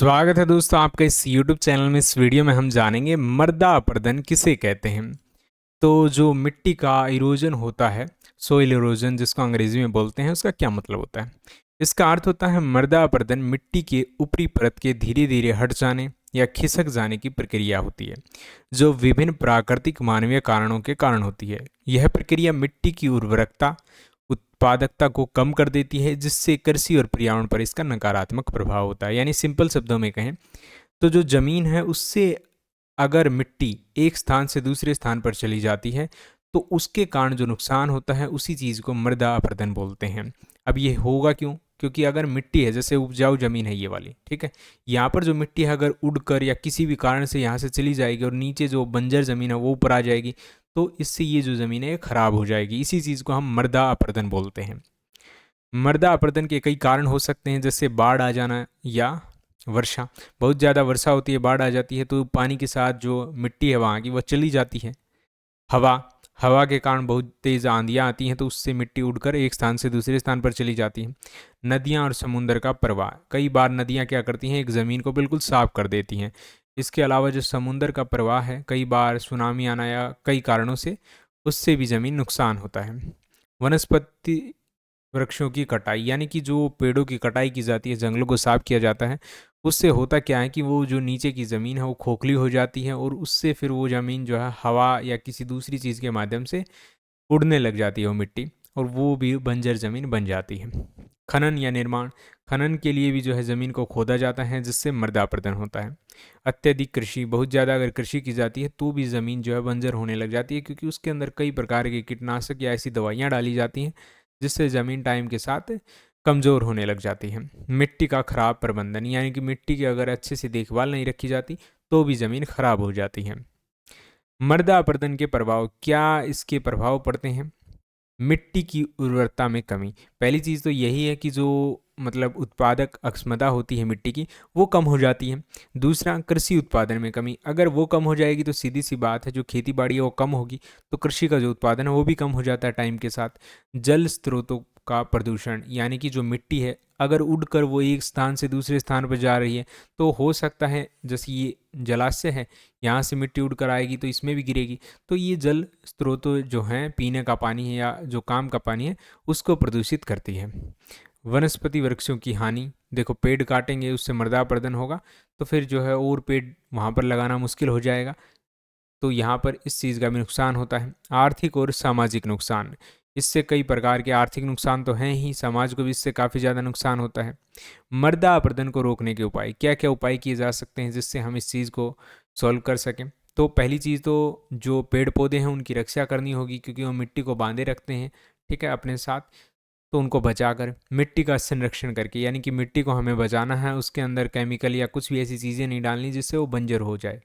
स्वागत है दोस्तों आपका इस YouTube चैनल में। इस वीडियो में हम जानेंगे मृदा अपरदन किसे कहते हैं। तो जो मिट्टी का इरोजन होता है, सोइल इरोजन जिसको अंग्रेजी में बोलते हैं, उसका क्या मतलब होता है। इसका अर्थ होता है मृदा अपरदन मिट्टी के ऊपरी परत के धीरे धीरे हट जाने या खिसक जाने की प्रक्रिया होती है, जो विभिन्न प्राकृतिक मानवीय कारणों के कारण होती है। यह प्रक्रिया मिट्टी की उर्वरकता, उत्पादकता को कम कर देती है, जिससे कृषि और पर्यावरण पर इसका नकारात्मक प्रभाव होता है। यानी सिंपल शब्दों में कहें तो जो जमीन है उससे अगर मिट्टी एक स्थान से दूसरे स्थान पर चली जाती है तो उसके कारण जो नुकसान होता है उसी चीज़ को मृदा अपरदन बोलते हैं। अब ये होगा क्यों? क्योंकि अगर मिट्टी है, जैसे उपजाऊ जमीन है ये वाली, ठीक है, यहाँ पर जो मिट्टी है अगर उड़कर या किसी भी कारण से यहाँ से चली जाएगी और नीचे जो बंजर ज़मीन है वो ऊपर आ जाएगी, तो इससे ये जो ज़मीन है ये खराब हो जाएगी। इसी चीज़ को हम मृदा अपरदन बोलते हैं। मृदा अपरदन के कई कारण हो सकते हैं, जैसे बाढ़ आ जाना या वर्षा। बहुत ज़्यादा वर्षा होती है, बाढ़ आ जाती है, तो पानी के साथ जो मिट्टी है वहाँ की वह चली जाती है। हवा हवा के कारण बहुत तेज़ आंधियाँ आती हैं, तो उससे मिट्टी उड़कर एक स्थान से दूसरे स्थान पर चली जाती हैं। नदियाँ और समुंदर का प्रवाह, कई बार नदियाँ क्या करती हैं, एक ज़मीन को बिल्कुल साफ कर देती हैं। इसके अलावा जो समुंदर का प्रवाह है, कई बार सुनामी आना या कई कारणों से उससे भी ज़मीन नुकसान होता है। वनस्पति वृक्षों की कटाई, यानी कि जो पेड़ों की कटाई की जाती है, जंगलों को साफ किया जाता है, उससे होता क्या है कि वो जो नीचे की ज़मीन है वो खोखली हो जाती है और उससे फिर वो ज़मीन जो है हवा या किसी दूसरी चीज़ के माध्यम से उड़ने लग जाती है वो मिट्टी, और वो भी बंजर ज़मीन बन जाती है। खनन या निर्माण, खनन के लिए भी जो है ज़मीन को खोदा जाता है, जिससे मृदा अपरदन होता है। अत्यधिक कृषि, बहुत ज़्यादा अगर कृषि की जाती है तो भी ज़मीन जो है बंजर होने लग जाती है, क्योंकि उसके अंदर कई प्रकार के कीटनाशक या ऐसी दवाइयाँ डाली जाती हैं जिससे ज़मीन टाइम के साथ कमज़ोर होने लग जाती है। मिट्टी का खराब प्रबंधन, यानी कि मिट्टी की अगर अच्छे से देखभाल नहीं रखी जाती तो भी ज़मीन खराब हो जाती है। मृदा अपरदन के प्रभाव, क्या इसके प्रभाव पड़ते हैं? मिट्टी की उर्वरता में कमी। पहली चीज़ तो यही है कि जो मतलब उत्पादक अक्षमता होती है मिट्टी की, वो कम हो जाती है। दूसरा, कृषि उत्पादन में कमी। अगर वो कम हो जाएगी तो सीधी सी बात है, जो खेती बाड़ी है वो कम होगी, तो कृषि का जो उत्पादन है वो भी कम हो जाता है टाइम के साथ। जल स्रोतों का प्रदूषण, यानी कि जो मिट्टी है अगर उड़कर वो एक स्थान से दूसरे स्थान पर जा रही है, तो हो सकता है जैसे ये जलाशय है, यहाँ से मिट्टी उड़कर आएगी तो इसमें भी गिरेगी, तो ये जल स्रोत जो हैं, पीने का पानी है या जो काम का पानी है, उसको प्रदूषित करती है। वनस्पति वृक्षों की हानि, देखो पेड़ काटेंगे उससे मृदा अपरदन होगा, तो फिर जो है और पेड़ वहाँ पर लगाना मुश्किल हो जाएगा, तो यहाँ पर इस चीज़ का भी नुकसान होता है। आर्थिक और सामाजिक नुकसान, इससे कई प्रकार के आर्थिक नुकसान तो हैं ही, समाज को भी इससे काफ़ी ज़्यादा नुकसान होता है। मृदा अपरदन को रोकने के उपाय, क्या क्या उपाय किए जा सकते हैं जिससे हम इस चीज़ को सॉल्व कर सकें। तो पहली चीज़ तो जो पेड़ पौधे हैं उनकी रक्षा करनी होगी, क्योंकि वो मिट्टी को बांधे रखते हैं, ठीक है, अपने साथ। तो उनको बचाकर, मिट्टी का संरक्षण करके, यानी कि मिट्टी को हमें बचाना है, उसके अंदर केमिकल या कुछ भी ऐसी चीज़ें नहीं डालनी जिससे वो बंजर हो जाए।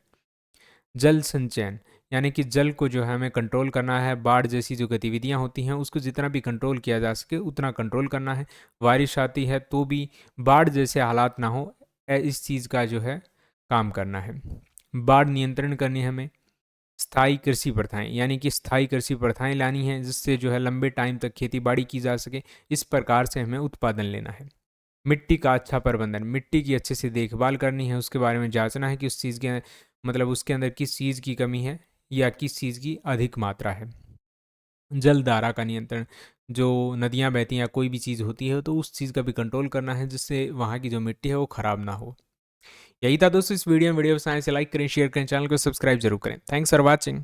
जल संचयन, यानी कि जल को जो है हमें कंट्रोल करना है, बाढ़ जैसी जो गतिविधियां होती हैं उसको जितना भी कंट्रोल किया जा सके उतना कंट्रोल करना है। बारिश आती है तो भी बाढ़ जैसे हालात ना हो, इस चीज़ का जो है काम करना है। बाढ़ नियंत्रण करनी है हमें। स्थायी कृषि प्रथाएं, यानी कि स्थायी कृषि प्रथाएं लानी है जिससे जो है लंबे टाइम तक खेती बाड़ी की जा सके, इस प्रकार से हमें उत्पादन लेना है। मिट्टी का अच्छा प्रबंधन, मिट्टी की अच्छे से देखभाल करनी है, उसके बारे में जांचना है कि उस चीज़ के मतलब उसके अंदर किस चीज़ की कमी है या किस चीज़ की अधिक मात्रा है। जल धारा का नियंत्रण, जो नदियाँ बहती हैं या कोई भी चीज़ होती है तो उस चीज़ का भी कंट्रोल करना है, जिससे वहाँ की जो मिट्टी है वो ख़राब ना हो। यही था दोस्तों इस वीडियो में। वीडियो पसंद आए इसे लाइक करें, शेयर करें, चैनल को सब्सक्राइब जरूर करें। Thanks for watching.